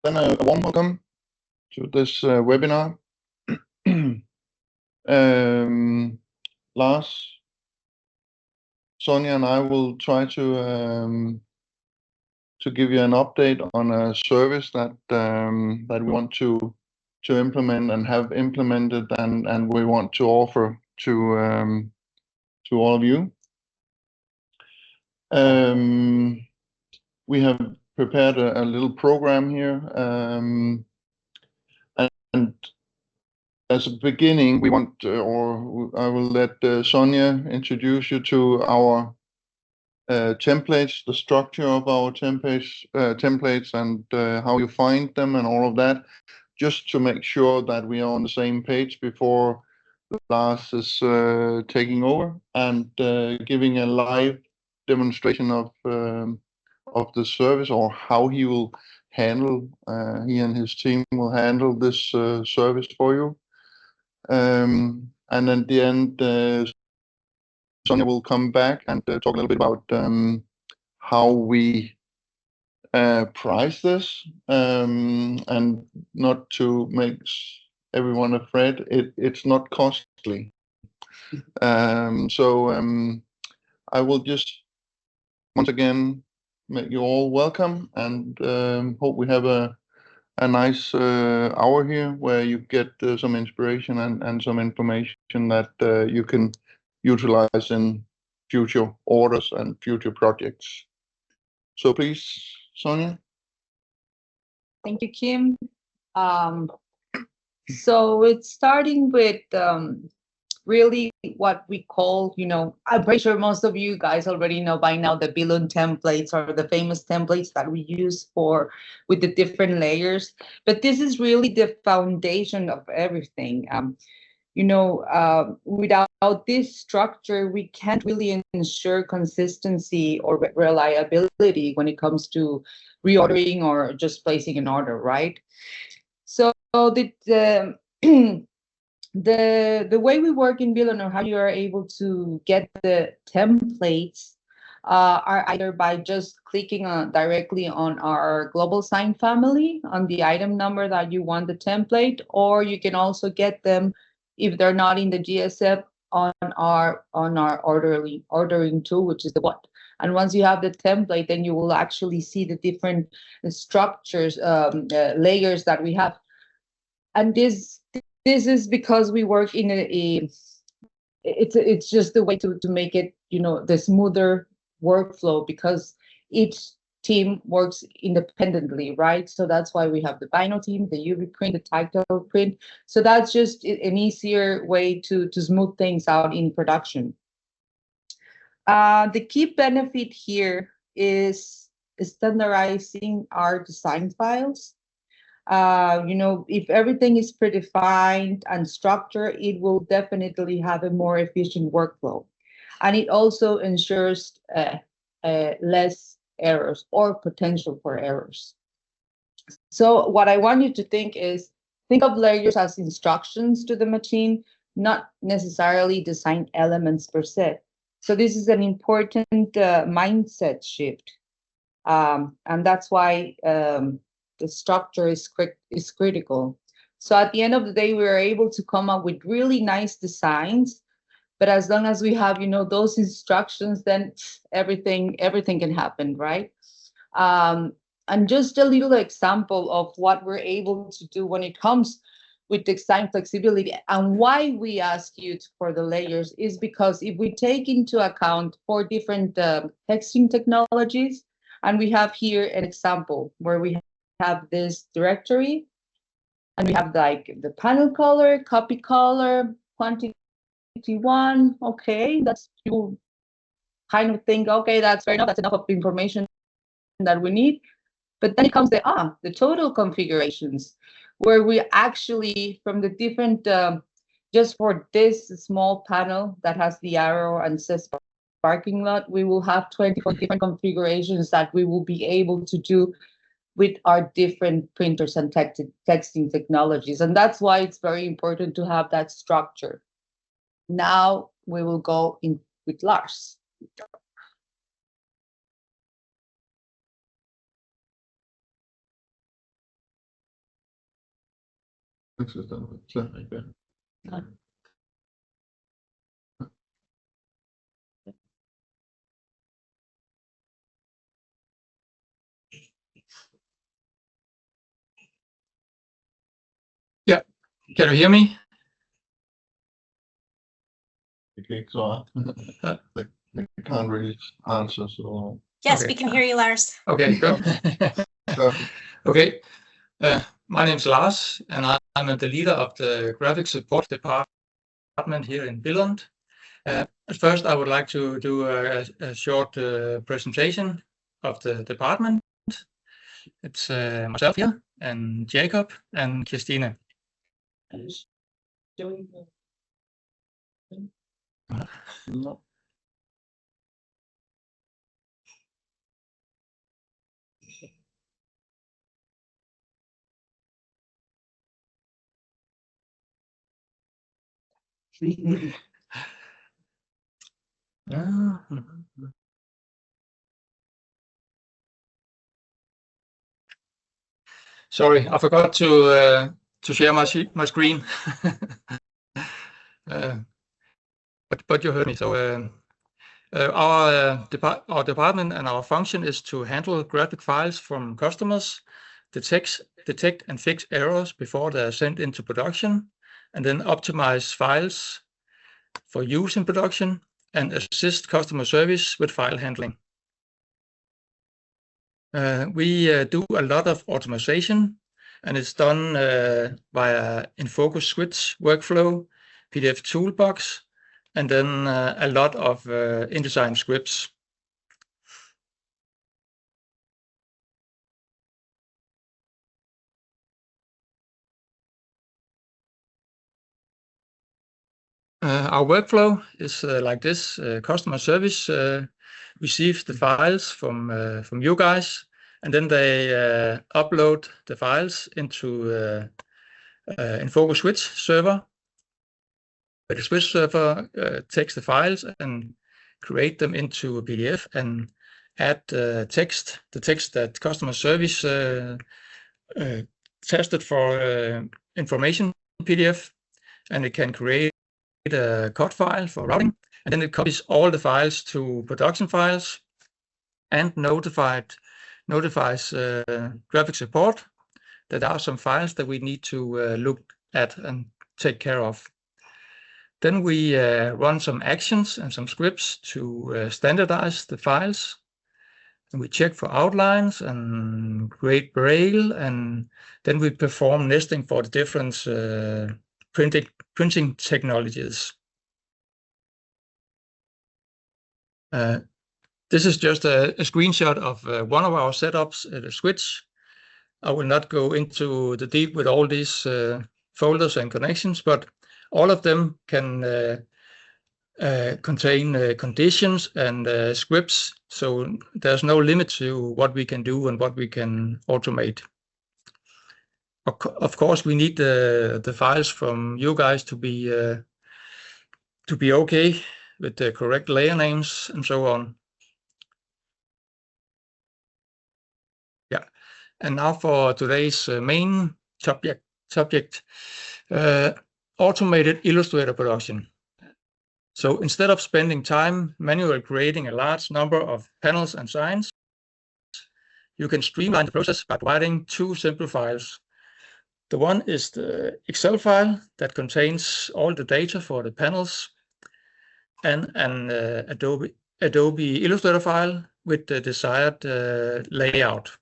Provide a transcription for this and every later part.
Then a warm welcome to this webinar. Lars, Sonia, and I will try to give you an update on a service that we want to implement and have implemented, and we want to offer to all of you. We have prepared a little program here, and as a beginning, we want, or I will let Sonia introduce you to our templates, the structure of our templates, and how you find them and all of that, just to make sure that we are on the same page before Lars is taking over and giving a live demonstration of the service, or how he will handle, he and his team will handle this service for you. And at the end, Sonia will come back and talk a little bit about how we price this, and not to make everyone afraid, it's not costly. So I will just once again make you all welcome, and hope we have a nice hour here where you get some inspiration and some information that you can utilize in future orders and future projects. So please, Sonia. Thank you, Kim. So it's starting with really what we call, I'm pretty sure most of you guys already know by now the Billon templates, or the famous templates that we use with the different layers. But this is really the foundation of everything. Without this structure, we can't really ensure consistency or reliability when it comes to reordering or just placing an order, right? So the way we work in Billon, or how you are able to get the templates, are either by just clicking directly on our global sign family, on the item number that you want the template, or you can also get them, if they're not in the GSF, on our ordering tool, which is the what. And once you have the template, then you will actually see the different structures, layers that we have. And this is because we work in it's just the way to make it, the smoother workflow, because each team works independently, right? So that's why we have the Bino team, the UV print, the tactile print. So that's just an easier way to smooth things out in production. The key benefit here is standardizing our design files. If everything is predefined and structured, it will definitely have a more efficient workflow. And it also ensures less errors or potential for errors. So what I want you to think of layers as instructions to the machine, not necessarily design elements per se. So this is an important mindset shift. And that's why the structure is critical. So at the end of the day, we are able to come up with really nice designs. But as long as we have, those instructions, then everything can happen, right? And just a little example of what we're able to do when it comes with design flexibility, and why we ask you for the layers is because if we take into account 4 different texting technologies, and we have here an example where we have this directory, and we have like the panel color, copy color, quantity 1. Okay, that's, you kind of think, okay, that's fair enough, that's enough of information that we need. But then it comes the total configurations, where we actually, from the different, just for this small panel that has the arrow and says parking lot, we will have 24 different configurations that we will be able to do with our different printers and texting technologies. And that's why it's very important to have that structure. Now we will go in with Lars. Yeah, can you hear me? Okay, so they can't really answer. So Yes, Okay. we can hear you, Lars. Okay, good. perfect. Okay, my name's Lars, and I'm the leader of the graphic support department here in Billund. At first, I would like to do a short presentation of the department. It's myself here, and Jacob, and Christine. No. Sorry, I forgot to share my screen. But you heard me. So our department and our function is to handle graphic files from customers, detect and fix errors before they're sent into production, and then optimize files for use in production and assist customer service with file handling. We do a lot of automation, and it's done via InFocus Switch workflow, PDF Toolbox, and then a lot of InDesign scripts. Our workflow is like this. Customer service receives the files from you guys, and then they upload the files into InFocus Switch server. But the Switch server takes the files and create them into a PDF and add the text that customer service tested for information PDF, and it can create a code file for routing, and then it copies all the files to production files and notifies graphic support that there are some files that we need to look at and take care of. Then we run some actions and some scripts to standardize the files, and we check for outlines and create braille, and then we perform nesting for the different printing technologies. This is just a screenshot of one of our setups at a Switch. I will not go into the deep with all these folders and connections, but all of them can contain conditions and scripts, so there's no limit to what we can do and what we can automate. Of course, we need the files from you guys to be okay with the correct layer names and so on. Yeah, and now for today's main subject, automated Illustrator production. So instead of spending time manually creating a large number of panels and signs, you can streamline the process by providing two simple files. The one is the Excel file that contains all the data for the panels, and an Adobe Illustrator file with the desired layout.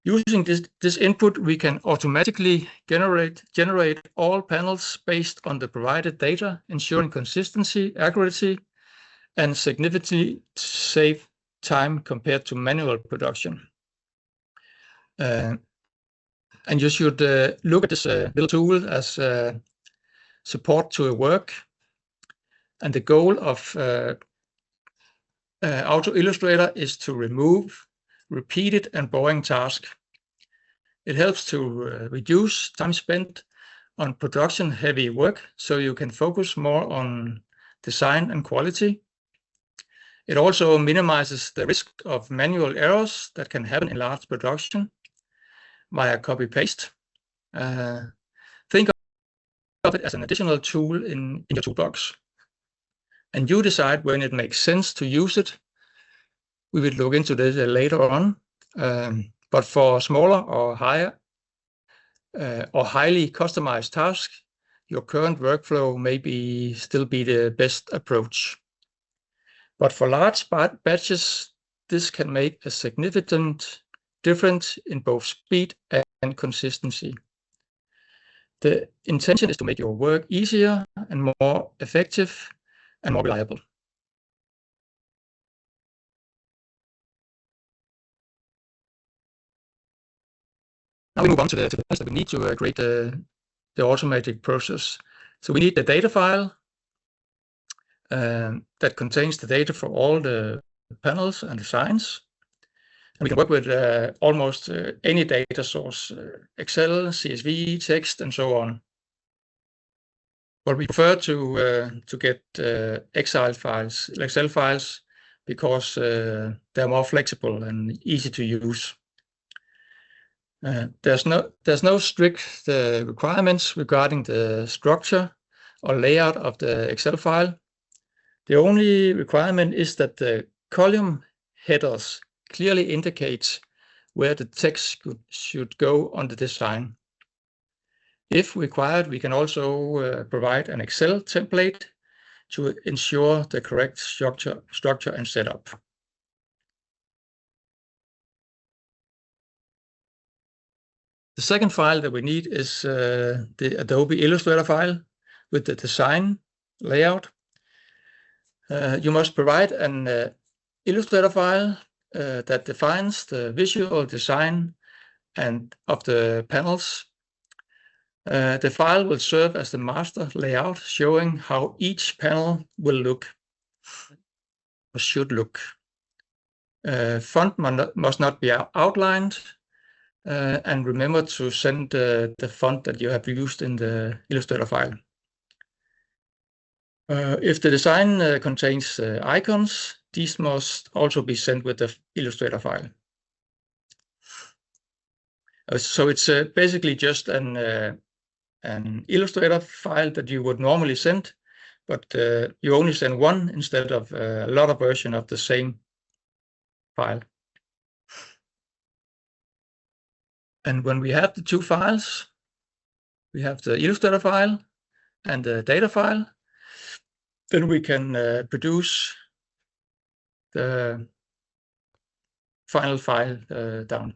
Using this input, we can automatically generate all panels based on the provided data, ensuring consistency, accuracy, and significantly save time compared to manual production. And you should look at this little tool as support to a work. And the goal of Auto Illustrator is to remove repeated and boring tasks. It helps to reduce time spent on production-heavy work, so you can focus more on design and quality. It also minimizes the risk of manual errors that can happen in large production via copy-paste. Think of it as an additional tool in your toolbox. And you decide when it makes sense to use it. We will look into this later on. But for smaller or higher or highly customized tasks, your current workflow may still be the best approach. But for large batches, this can make a significant difference in both speed and consistency. The intention is to make your work easier and more effective and more reliable. Now we move on to the files that we need to create the automatic process. So we need the data file that contains the data for all the panels and designs. And we can work with almost any data source, Excel, CSV, text, and so on. But we prefer to get Excel files because they're more flexible and easy to use. There's no strict requirements regarding the structure or layout of the Excel file. The only requirement is that the column headers clearly indicate where the text should go on the design. If required, we can also provide an Excel template to ensure the correct structure and setup. The second file that we need is the Adobe Illustrator file with the design layout. You must provide an Illustrator file that defines the visual design and of the panels. The file will serve as the master layout, showing how each panel will look or should look. Font must not be outlined, and remember to send the font that you have used in the Illustrator file. If the design contains icons, these must also be sent with the Illustrator file. So it's basically just an Illustrator file that you would normally send, but you only send one instead of a lot of versions of the same file. And when we have the two files, we have the Illustrator file and the data file, then we can produce the final file down.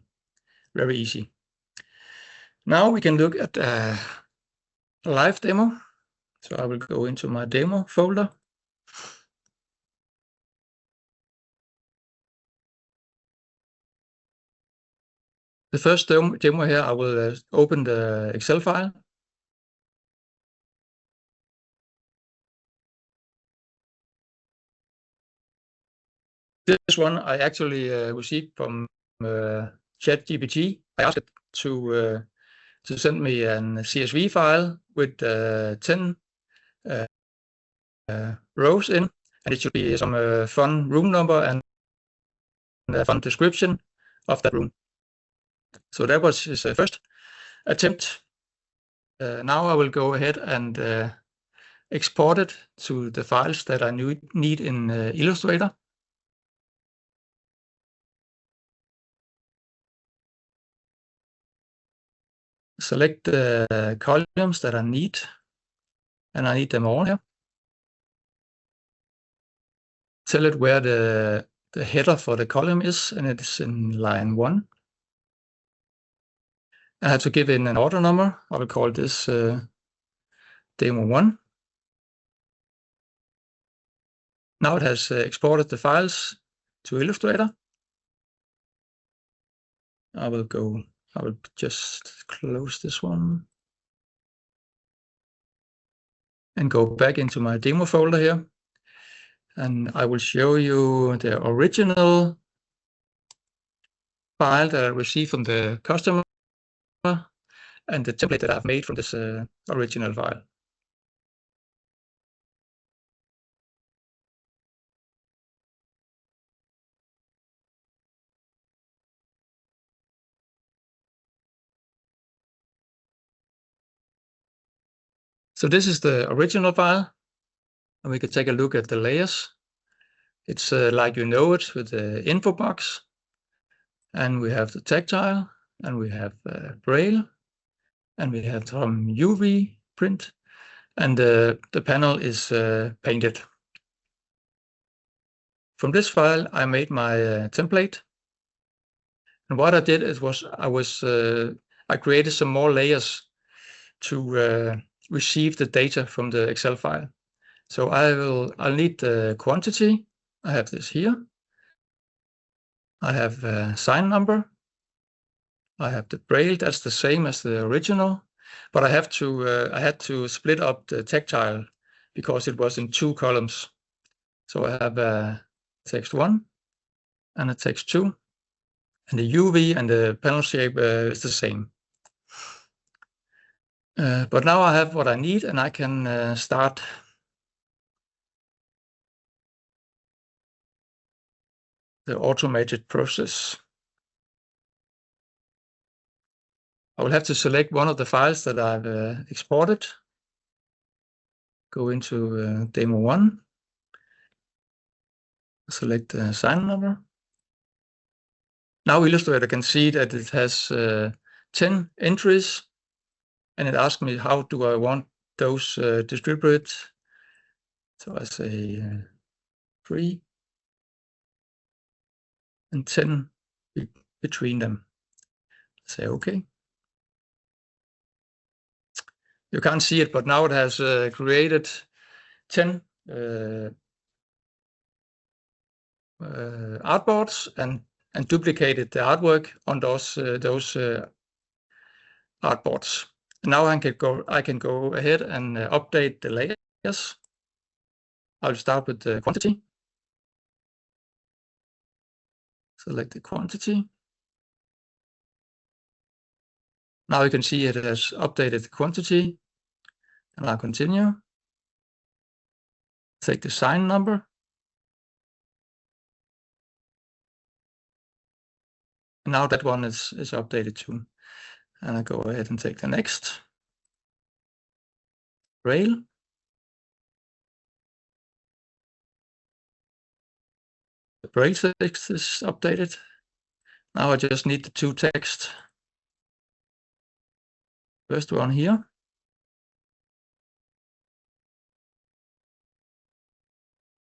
Very easy. Now we can look at a live demo. So I will go into my demo folder. The first demo here, I will open the Excel file. This one I actually received from ChatGPT. I asked it to send me a CSV file with 10 rows in, and it should be some fun room number and a fun description of that room. So that was his first attempt. Now I will go ahead and export it to the files that I need in Illustrator. Select the columns that I need, and I need them all here. Tell it where the header for the column is, and it's in line 1. I have to give in an order number. I will call this demo 1. Now it has exported the files to Illustrator. I will just close this one and go back into my demo folder here. And I will show you the original file that I received from the customer and the template that I've made from this original file. So this is the original file, and we can take a look at the layers. It's like you know it, with the info box, and we have the tactile, and we have Braille, and we have some UV print, and the panel is painted. From this file, I made my template, and what I did was I created some more layers to receive the data from the Excel file. So I'll need the quantity. I have this here. I have a sign number. I have the Braille. That's the same as the original, but I had to split up the tactile because it was in 2 columns. So I have a text 1 and a text 2, and the UV and the panel shape is the same. But now I have what I need, and I can start the automated process. I will have to select one of the files that I've exported. Go into demo 1. Select the sign number. Now Illustrator can see that it has 10 entries, and it asks me how do I want those distributed. So I say 3 and 10 between them. Say OK. You can't see it, but now it has created 10 artboards and duplicated the artwork on those artboards. Now I can go ahead and update the layers. I'll start with the quantity. Select the quantity. Now you can see it has updated the quantity, and I'll continue. Take the sign number. Now that one is updated too. And I go ahead and take the next. Braille. The Braille text is updated. Now I just need the 2 text. First one here.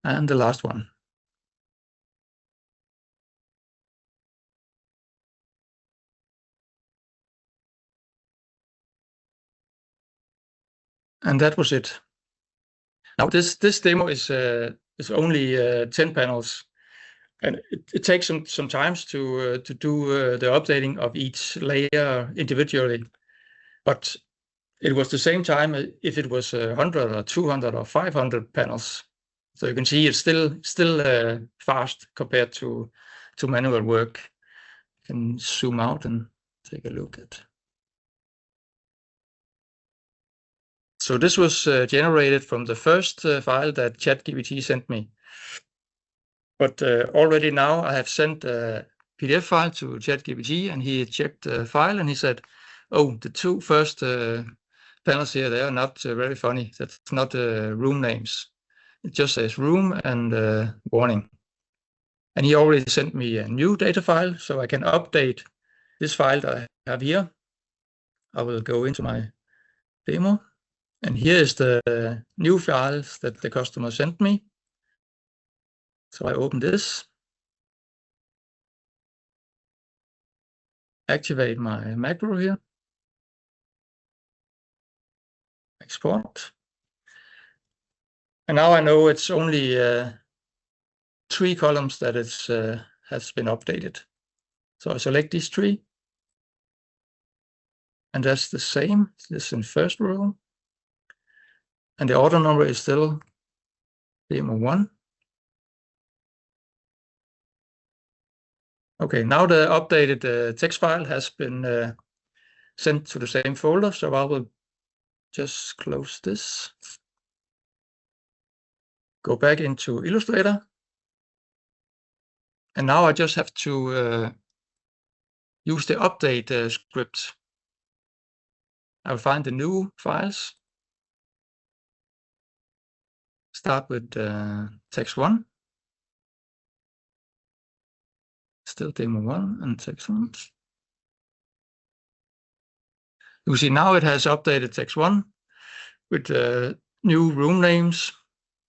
And the last one. And that was it. Now this demo is only 10 panels, and it takes some time to do the updating of each layer individually. But it was the same time if it was 100 or 200 or 500 panels. So you can see it's still fast compared to manual work. You can zoom out and take a look at. So this was generated from the first file that ChatGPT sent me. But already now I have sent a PDF file to ChatGPT, and he checked the file and he said, oh, the 2 first panels here, they are not very funny. That's not room names. It just says room and warning. And he already sent me a new data file, so I can update this file that I have here. I will go into my demo. And here is the new files that the customer sent me. So I open this. Activate my macro here. Export. And now I know it's only 3 columns that has been updated. So I select these 3. And that's the same. This in first row. And the order number is still demo 1. Okay, now the updated text file has been sent to the same folder, so I will just close this. Go back into Illustrator. And now I just have to use the update script. I will find the new files. Start with text 1. Still demo 1 and text 1. You see now it has updated text 1 with new room names.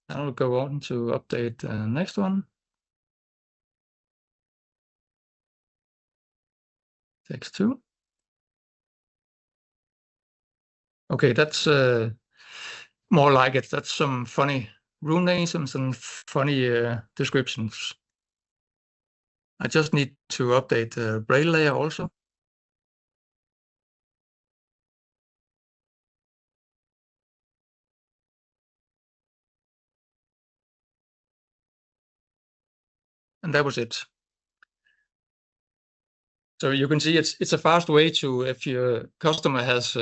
I will go on to update the next one. Text 2. Okay, that's more like it. That's some funny room names and some funny descriptions. I just need to update the Braille layer also. And that was it. So you can see it's a fast way to, if your customer has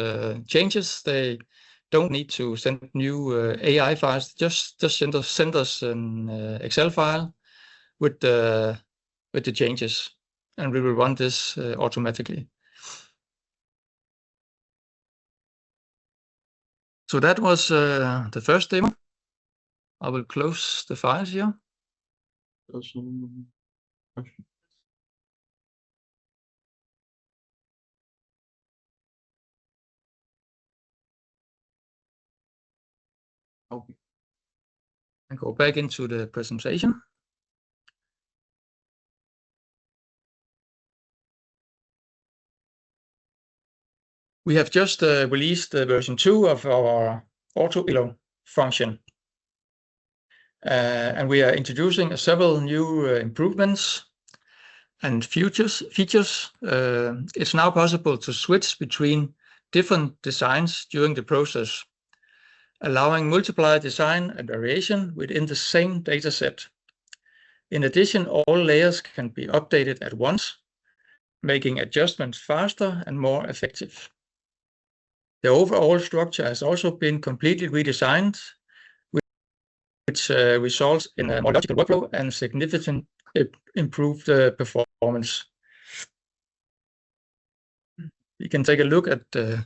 changes, they don't need to send new AI files. Just send us an Excel file with the changes, and we will run this automatically. So that was the first demo. I will close the files here. Okay. And go back into the presentation. We have just released version 2 of our auto function. And we are introducing several new improvements and features. It's now possible to switch between different designs during the process, allowing multiplier design and variation within the same dataset. In addition, all layers can be updated at once, making adjustments faster and more effective. The overall structure has also been completely redesigned, which results in a more logical workflow and significant improved performance. We can take a look at the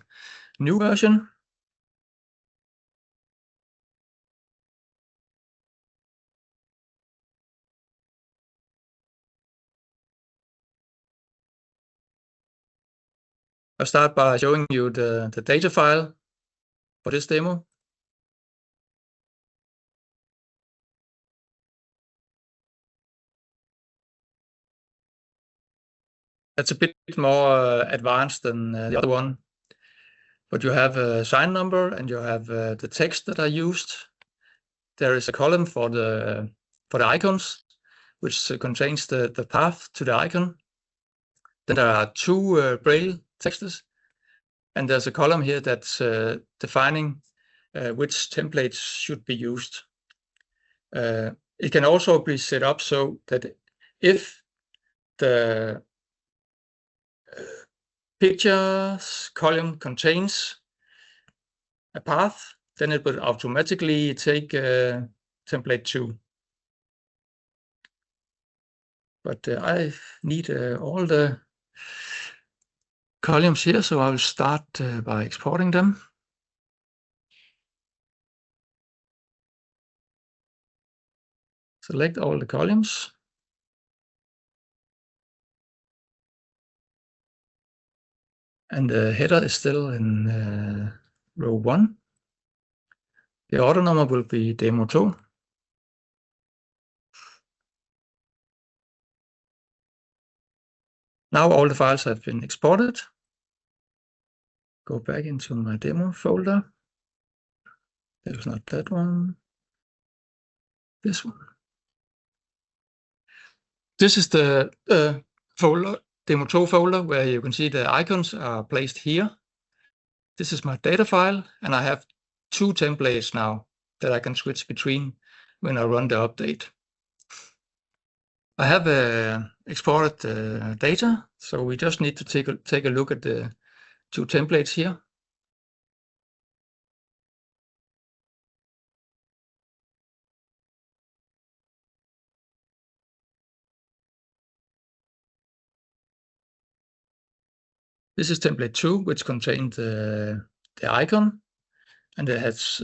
new version. I'll start by showing you the data file for this demo. That's a bit more advanced than the other one, but you have a sign number and you have the text that I used. There is a column for the icons, which contains the path to the icon. Then there are two Braille texts, and there's a column here that's defining which templates should be used. It can also be set up so that if the pictures column contains a path, then it will automatically take template 2. But I need all the columns here, so I will start by exporting them. Select all the columns. And the header is still in row 1. The order number will be demo 2. Now all the files have been exported. Go back into my demo folder. That was not that one. This one. This is the folder, demo 2 folder, where you can see the icons are placed here. This is my data file, and I have 2 templates now that I can switch between when I run the update. I have exported data, so we just need to take a look at the 2 templates here. This is template 2, which contains the icon, and it has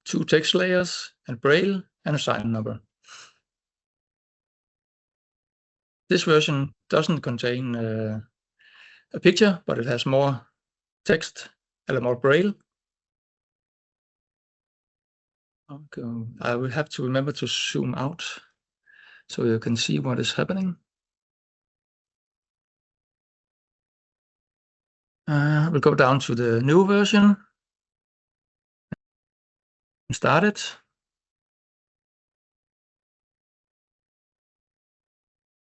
2 text layers, and Braille, and a sign number. This version doesn't contain a picture, but it has more text and more Braille. Okay. I will have to remember to zoom out so you can see what is happening. We'll go down to the new version and start it.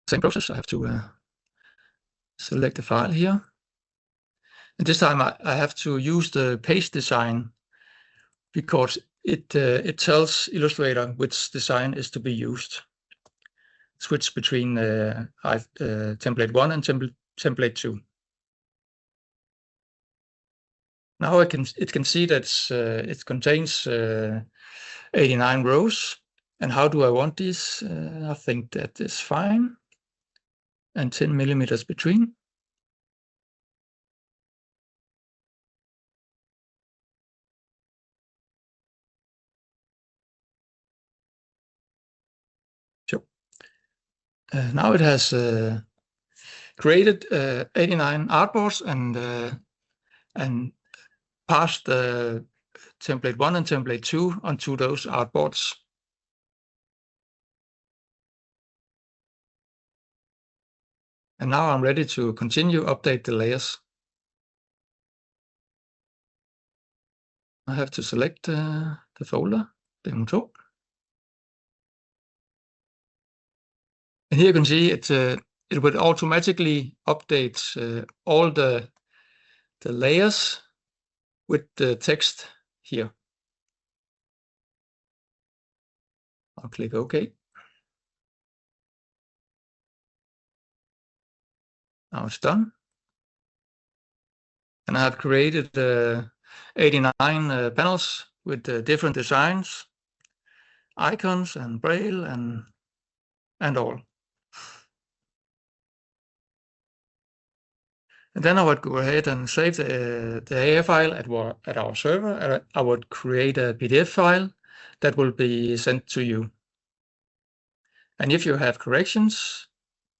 Same process. I have to select the file here. And this time I have to use the page design because it tells Illustrator which design is to be used. Switch between template 1 and template 2. Now it can see that it contains 89 rows. And how do I want this? I think that is fine. And 10 millimeters between. So now it has created 89 artboards and passed the template 1 and template 2 onto those artboards. And now I'm ready to continue update the layers. I have to select the folder, Demo 2. And here you can see it would automatically update all the layers with the text here. I'll click OK. Now it's done. And I have created 89 panels with different designs, icons and Braille and all. And then I would go ahead and save the AF file at our server. I would create a PDF file that will be sent to you. And if you have corrections,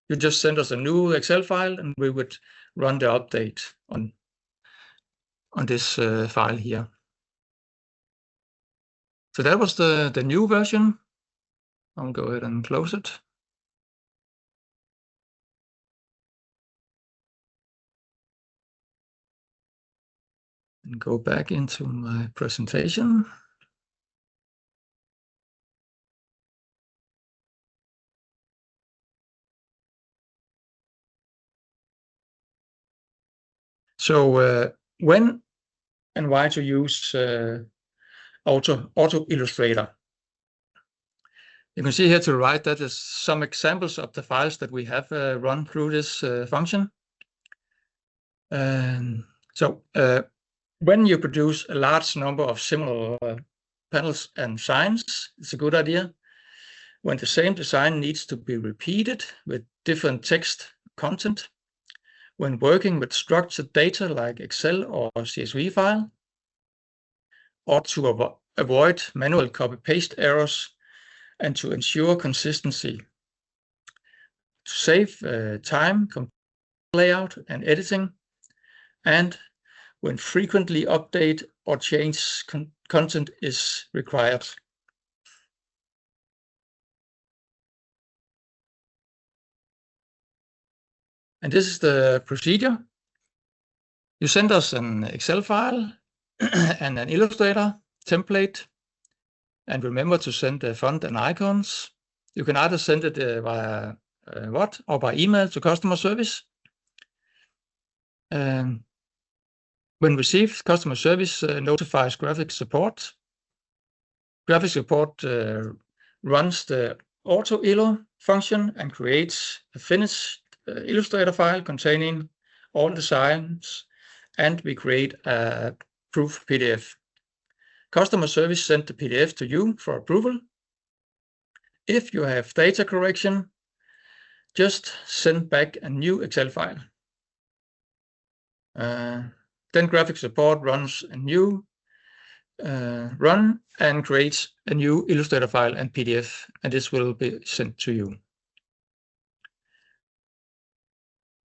you just send us a new Excel file and we would run the update on this file here. So that was the new version. I'll go ahead and close it. And go back into my presentation. So when and why to use Auto Illustrator? You can see here to the right that is some examples of the files that we have run through this function. So when you produce a large number of similar panels and signs, it's a good idea. When the same design needs to be repeated with different text content, when working with structured data like Excel or CSV file, or to avoid manual copy-paste errors and to ensure consistency, to save time, layout and editing, and when frequently update or change content is required. And this is the procedure. You send us an Excel file and an Illustrator template, and remember to send the font and icons. You can either send it via WhatsApp or by email to customer service. When received, customer service notifies graphic support. Graphic support runs the Auto Illo function and creates a finished Illustrator file containing all designs, and we create a proof PDF. Customer service sent the PDF to you for approval. If you have data correction, just send back a new Excel file. Then graphic support runs a new run and create a new Illustrator file and PDF, and this will be sent to you.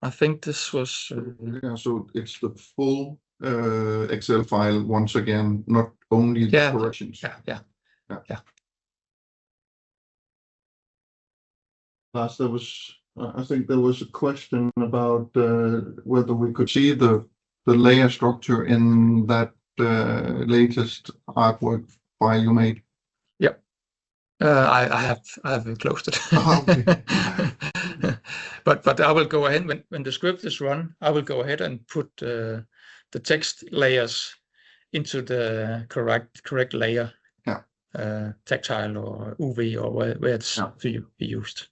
I think this was... Yeah, so it's the full Excel file once again, not only the corrections. Yeah. Last, there was, I think there was a question about whether we could see the layer structure in that latest artwork file you made. Yep. I have closed it. Okay. But I will go ahead when the script is run. I will go ahead and put the text layers into the correct layer. Yeah. Tactile or UV or where it's to be used.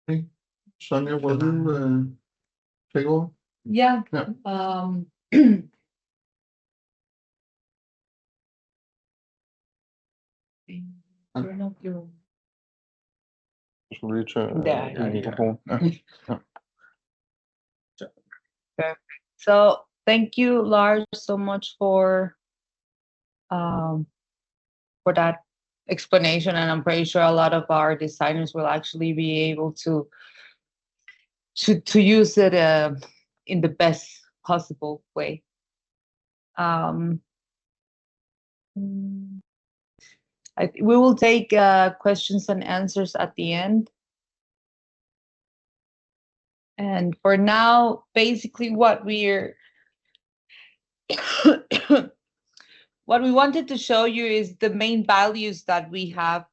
Okay. Sonja, will you take over? Yeah. Turn off your... So thank you, Lars, so much for that explanation, and I'm pretty sure a lot of our designers will actually be able to use it in the best possible way. We will take questions and answers at the end. And for now, basically what we wanted to show you is the main values that we have,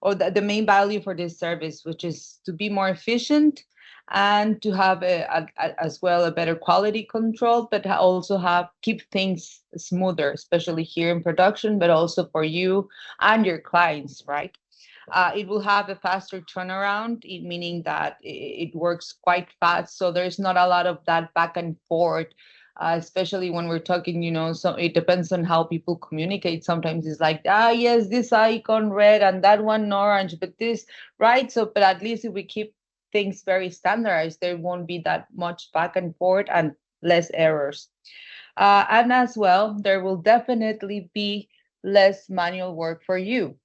or the main value for this service, which is to be more efficient and to have as well a better quality control, but also keep things smoother, especially here in production, but also for you and your clients, right? It will have a faster turnaround, meaning that it works quite fast. So there's not a lot of that back and forth, especially when we're talking, so it depends on how people communicate. Sometimes it's like, yes, this icon red and that one orange, but this, right? So, but at least if we keep things very standardized, there won't be that much back and forth and less errors. And as well, there will definitely be less manual work for you.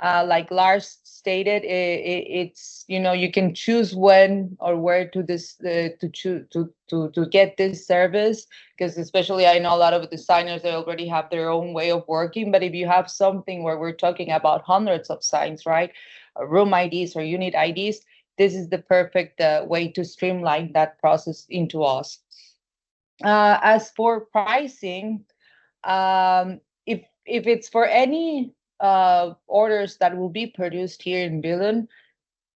Like Lars stated, it's you can choose when or where to get this service, because especially I know a lot of designers, they already have their own way of working. But if you have something where we're talking about hundreds of signs, right, room IDs or unit IDs, this is the perfect way to streamline that process into us. As for pricing, if it's for any orders that will be produced here in Billund,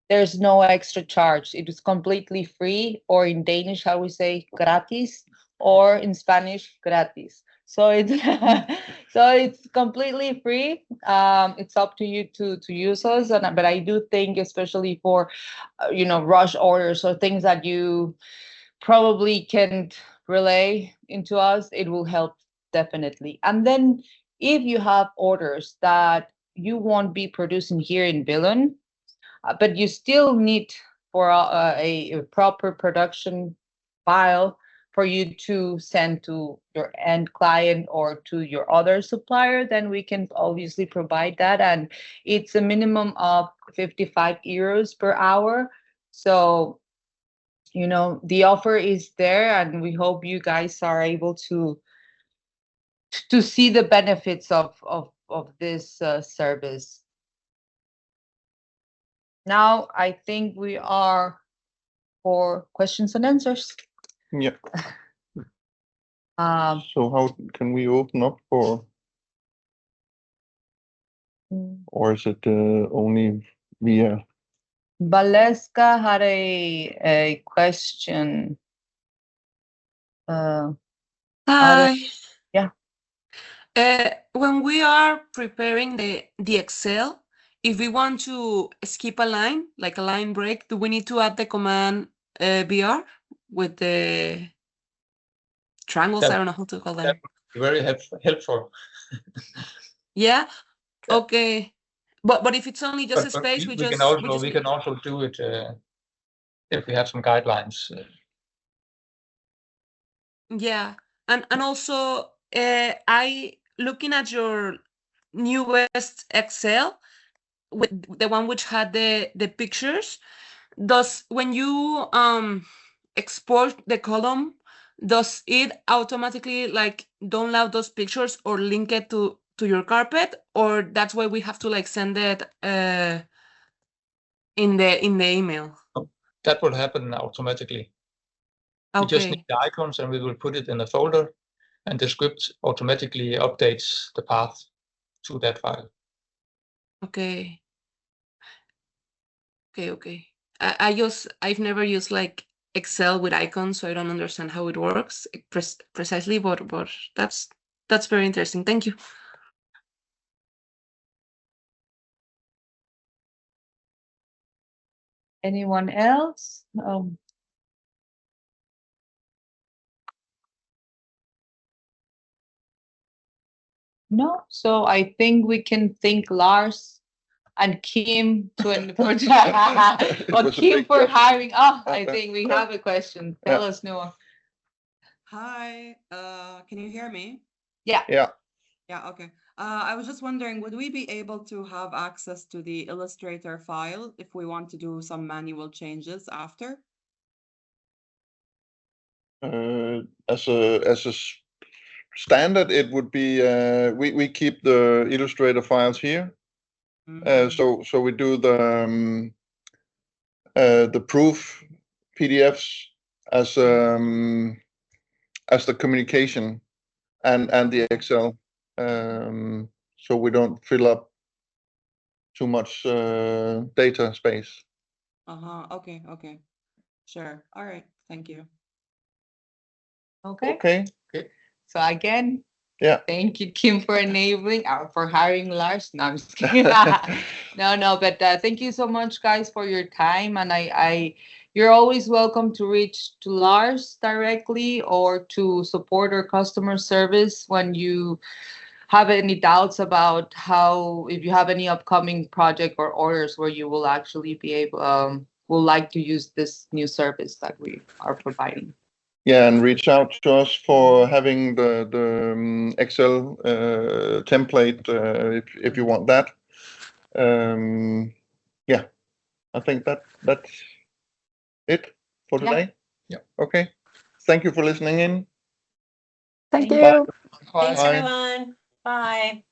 there's no extra charge. It is completely free, or in Danish, how we say gratis, or in Spanish, gratis. So it's completely free. It's up to you to use us, but I do think, especially for rush orders or things that you probably can't relay into us, it will help definitely. And then if you have orders that you won't be producing here in Billund, but you still need for a proper production file for you to send to your end client or to your other supplier, then we can obviously provide that. And it's a minimum of 55 euros per hour. So, the offer is there, and we hope you guys are able to see the benefits of this service. Now, I think we are for questions and answers. Yeah. So how can we open up for, or is it only via? Valeska had a question. Hi. Yeah. When we are preparing the Excel, if we want to skip a line, like a line break, do we need to add the command BR with the triangles? I don't know how to call them. Very helpful. Yeah. Okay. But if it's only just a space, we can also do it if we have some guidelines. Yeah, and also I looking at your newest Excel with the one which had the pictures. Does when you export the column, does it automatically like download those pictures or link it to your carpet, or that's why we have to like send it in the email? That will happen automatically. We just need Okay. the icons and we will put it in a folder, and the script automatically updates the path to that file. Okay. Okay. I've never used like Excel with icons, so I don't understand how it works precisely, but that's very interesting. Thank you. Anyone else? No, so I think we can thank Lars and Kim It or was a Kim big for question. hiring. Oh, I think we have a question. Tell us, Noah. Hi, can you hear me? Yeah. Yeah. Yeah, okay. I was just wondering, would we be able to have access to the Illustrator file if we want to do some manual changes after? As a standard, it would be we keep the Illustrator files here. So we do the proof PDFs as the communication and the Excel, so we don't fill up too much data space. Okay. Sure. All right. Thank you. Okay. Okay. So again, Yeah. thank you, Kim, for enabling for hiring Lars. No, I'm just kidding. No, but thank you so much, guys, for your time. And you're always welcome to reach to Lars directly or to support or customer service when you have any doubts about if you have any upcoming project or orders where you will actually be able, will like to use this new service that we are providing. Yeah, and reach out to us for having the Excel template if you want that. Yeah, I think that's it for today. Yeah. Okay. Thank you for listening in. Thank you. Bye. Thanks, Bye. everyone. Bye.